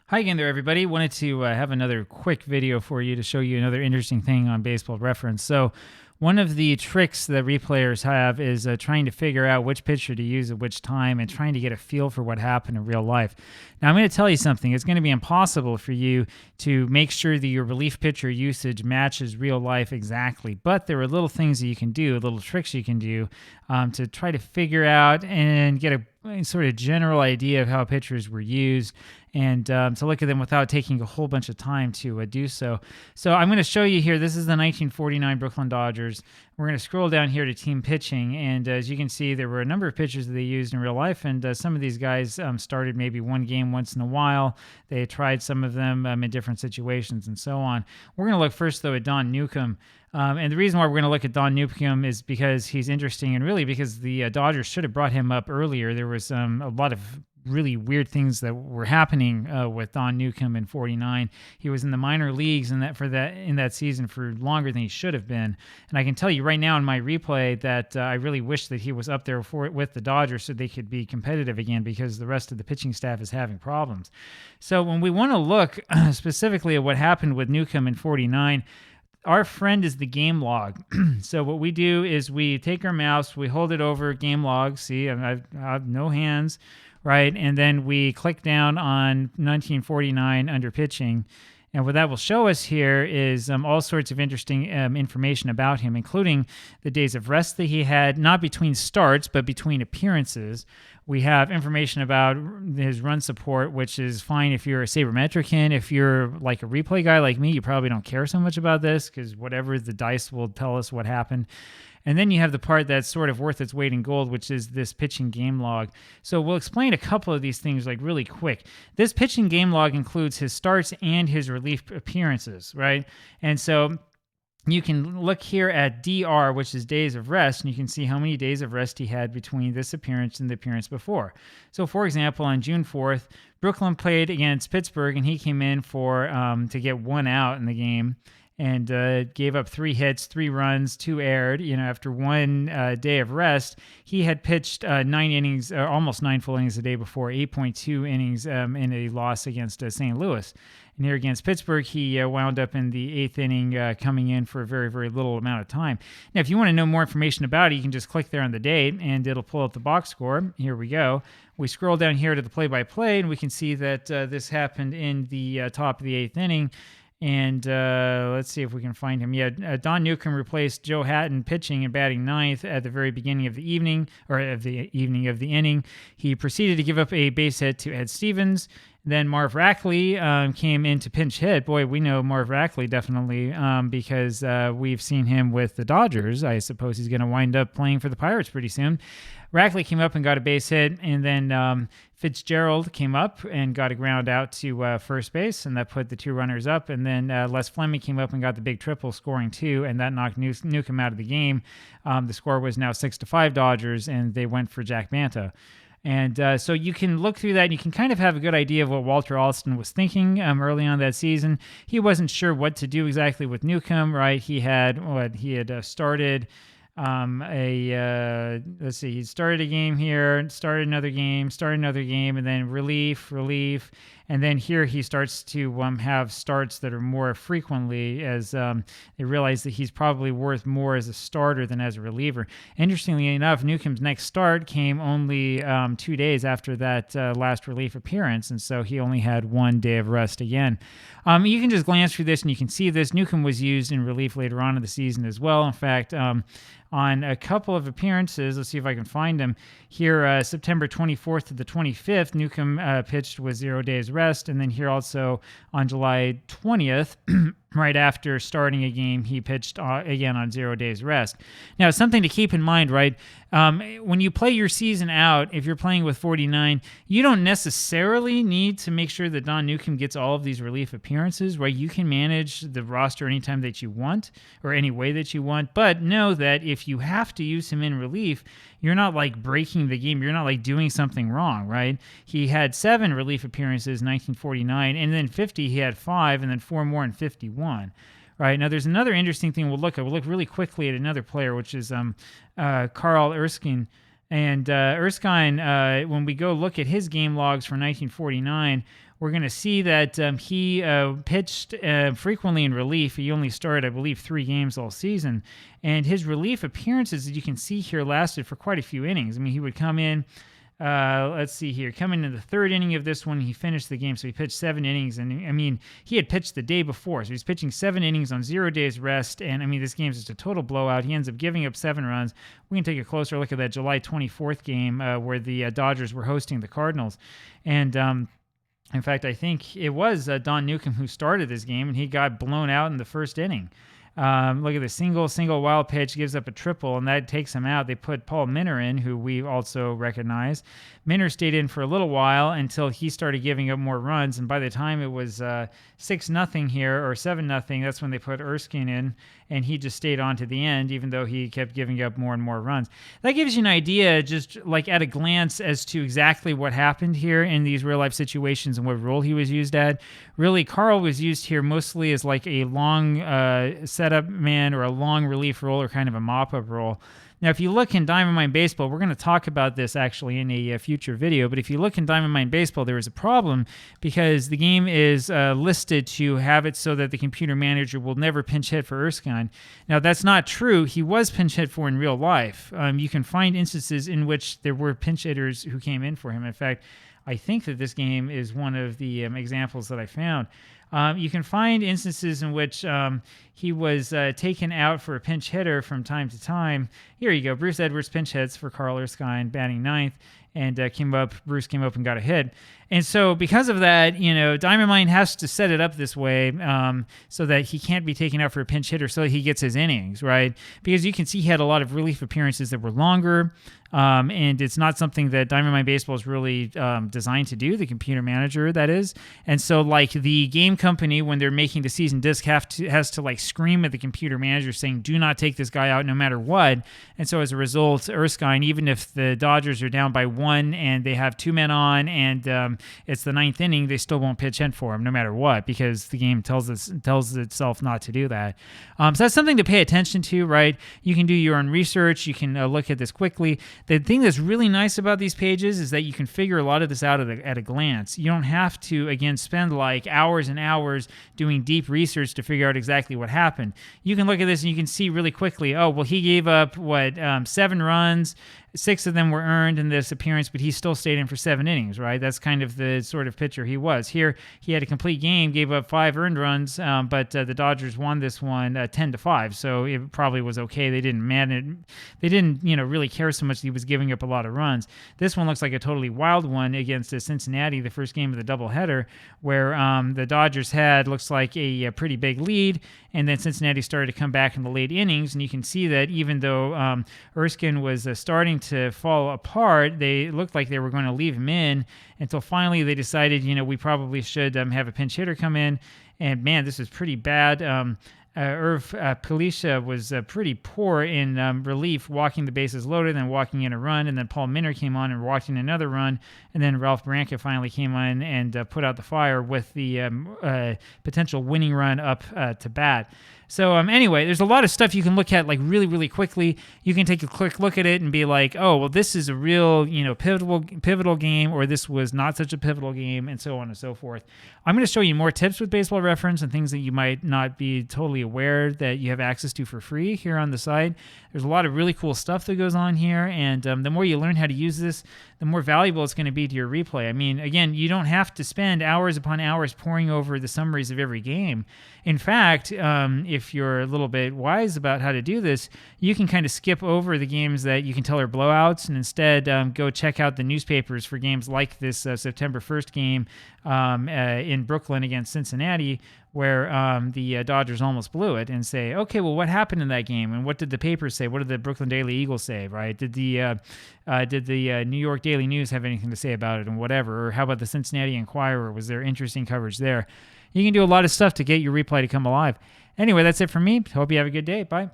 Hi again there, everybody. Wanted to have another quick video for you to show you another interesting thing on Baseball Reference. So one of the tricks that replayers have is trying to figure out which pitcher to use at which time and trying to get a feel for what happened in real life. Now, I'm going to tell you something. It's going to be impossible for you to make sure that your relief pitcher usage matches real life exactly, but there are little things that you can do, little tricks you can do to try to figure out and get a sort of general idea of how pitchers were used and to look at them without taking a whole bunch of time to do so. So I'm going to show you here. This is the 1949 Brooklyn Dodgers. We're going to scroll down here to team pitching, and as you can see, there were a number of pitchers that they used in real life, and some of these guys started maybe one game once in a while. They tried some of them in different situations and so on. We're going to look first, though, at Don Newcomb. And the reason why we're going to look at Don Newcomb is because he's interesting, and really because the Dodgers should have brought him up earlier. There was a lot of really weird things that were happening with Don Newcomb in '49. He was in the minor leagues in that season for longer than he should have been. And I can tell you right now in my replay that I really wish that he was up there with the Dodgers so they could be competitive again, because the rest of the pitching staff is having problems. So when we want to look specifically at what happened with Newcomb in '49, our friend is the game log. So what we do is we take our mouse, we hold it over game log. See, I have no hands, right? And then we click down on 1949 under pitching. And what that will show us here is all sorts of interesting information about him, including the days of rest that he had, not between starts, but between appearances. We have information about his run support, which is fine if you're a sabermetrician. If you're like a replay guy like me, you probably don't care so much about this because whatever the dice will tell us what happened. And then you have the part that's sort of worth its weight in gold, which is this pitching game log. So we'll explain a couple of these things like really quick. This pitching game log includes his starts and his relief appearances, right? And so you can look here at DR, which is days of rest, and you can see how many days of rest he had between this appearance and the appearance before. So, for example, on June 4th, Brooklyn played against Pittsburgh, and he came in for to get one out in the game and gave up 3 hits, 3 runs, 2 erred. After one day of rest, he had pitched 9 innings, almost 9 full innings the day before, 8.2 innings in a loss against St. Louis. And here against Pittsburgh, he wound up in the 8th inning, coming in for a very, very little amount of time. Now, if you want to know more information about it, you can just click there on the date, and it'll pull up the box score. Here we go. We scroll down here to the play-by-play, and we can see that this happened in the top of the 8th inning. And let's see if we can find him. Yeah, Don Newcomb replaced Joe Hatton pitching and batting 9th at the very beginning of the evening, or of the inning. He proceeded to give up a base hit to Ed Stevens. Then Marv Rackley came in to pinch hit. Boy, we know Marv Rackley definitely because we've seen him with the Dodgers. I suppose he's going to wind up playing for the Pirates pretty soon. Rackley came up and got a base hit, and then Fitzgerald came up and got a ground out to first base, and that put the 2 runners up. And then Les Fleming came up and got the big triple, scoring 2, and that knocked Newcomb out of the game. The score was now 6-5 Dodgers, and they went for Jack Banta. And so you can look through that, and you can kind of have a good idea of what Walter Alston was thinking early on that season. He wasn't sure what to do exactly with Newcomb, right? He had started let's see, he started a game here, started another game, and then relief, and then here he starts to have starts that are more frequently as they realize that he's probably worth more as a starter than as a reliever. Interestingly enough, Newcomb's next start came only 2 days after that last relief appearance, and so he only had 1 day of rest again. You can just glance through this and you can see this. Newcomb was used in relief later on in the season as well. In fact, on a couple of appearances, let's see if I can find him here, September 24th to the 25th, Newcomb pitched with 0 days rest, and then here also on July 20th, right after starting a game, he pitched again on 0 days rest. Now, something to keep in mind, right? When you play your season out, if you're playing with 49, you don't necessarily need to make sure that Don Newcomb gets all of these relief appearances, right? You can manage the roster anytime that you want or any way that you want, but know that if you have to use him in relief, you're not like breaking the game. You're not like doing something wrong, right? He had 7 relief appearances in 1949, and then 50 he had 5, and then 4 more in 51. Right, now there's another interesting thing we'll look at. We'll look really quickly at another player, which is Carl Erskine. And Erskine, when we go look at his game logs for 1949, we're going to see that he pitched frequently in relief. He only started, I believe, 3 games all season. And his relief appearances, as you can see here, lasted for quite a few innings. I mean, he would come in, let's see here, coming in the 3rd inning of this one, he finished the game. So he pitched 7 innings. And I mean, he had pitched the day before. So he's pitching 7 innings on 0 days rest. And I mean, this game's just a total blowout. He ends up giving up 7 runs. We can take a closer look at that July 24th game where the Dodgers were hosting the Cardinals. And, in fact, I think it was Don Newcomb who started this game, and he got blown out in the 1st inning. Look at the single wild pitch, gives up a triple, and that takes him out. They put Paul Minner in, who we also recognize. Minner stayed in for a little while until he started giving up more runs, and by the time it was 6-0 here, or 7-0, that's when they put Erskine in, and he just stayed on to the end, even though he kept giving up more and more runs. That gives you an idea, just like at a glance, as to exactly what happened here in these real-life situations and what role he was used at. Really, Carl was used here mostly as like a long setup man or a long relief role or kind of a mop-up role. Now, if you look in Diamond Mine Baseball, we're going to talk about this actually in a future video, but if you look in Diamond Mine Baseball, there is a problem because the game is listed to have it so that the computer manager will never pinch hit for Erskine. Now, that's not true. He was pinch hit for in real life. You can find instances in which there were pinch hitters who came in for him. In fact, I think that this game is one of the examples that I found. You can find instances in which he was taken out for a pinch hitter from time to time. Here you go. Bruce Edwards pinch hits for Carl Erskine, batting 9th, and Bruce came up and got a hit. And so because of that, Diamond Mine has to set it up this way so that he can't be taken out for a pinch hitter so that he gets his innings, right? Because you can see he had a lot of relief appearances that were longer, and it's not something that Diamond Mine Baseball is really designed to do, the computer manager, that is. And so, like, the game company, when they're making the season disc, has to like scream at the computer manager saying, do not take this guy out no matter what. And so as a result, Erskine, even if the Dodgers are down by 1 and they have 2 men on and it's the 9th inning, they still won't pitch in for him no matter what, because the game tells itself not to do that. So that's something to pay attention to, right? You can do your own research. You can look at this quickly. The thing that's really nice about these pages is that you can figure a lot of this out at a glance. You don't have to, again, spend like hours and hours doing deep research to figure out exactly what happened. You can look at this and you can see really quickly, oh, well, he gave up, 7 runs, 6 of them were earned in this appearance, but he still stayed in for 7 innings, right? That's kind of the sort of pitcher he was. Here, he had a complete game, gave up 5 earned runs, but the Dodgers won this one 10-5, so it probably was okay. They didn't really care so much that he was giving up a lot of runs. This one looks like a totally wild one against Cincinnati, the first game of the doubleheader, where the Dodgers looks like a pretty big lead, and then Cincinnati started to come back in the late innings, and you can see that even though Erskine was starting to fall apart, they looked like they were going to leave him in until finally they decided, we probably should have a pinch hitter come in. And man, this was pretty bad. Irv Palisha was pretty poor in relief, walking the bases loaded, then walking in a run, and then Paul Minner came on and walked in another run, and then Ralph Branca finally came on and put out the fire with the potential winning run up to bat. So anyway, there's a lot of stuff you can look at like really, really quickly. You can take a quick look at it and be like, oh, well, this is a real, pivotal game, or this was not such a pivotal game, and so on and so forth. I'm going to show you more tips with Baseball Reference and things that you might not be totally aware that you have access to for free here on the site. There's a lot of really cool stuff that goes on here, and the more you learn how to use this, the more valuable it's going to be to your replay. I mean, again, you don't have to spend hours upon hours poring over the summaries of every game. In fact, if you're a little bit wise about how to do this, you can kind of skip over the games that you can tell are blowouts and instead go check out the newspapers for games like this September 1st game in Brooklyn against Cincinnati, where the Dodgers almost blew it, and say, okay, well, what happened in that game, and what did the papers say? What did the Brooklyn Daily Eagle say, right? Did the New York Daily News have anything to say about it, and whatever? Or how about the Cincinnati Enquirer? Was there interesting coverage there? You can do a lot of stuff to get your replay to come alive. Anyway, that's it for me. Hope you have a good day. Bye.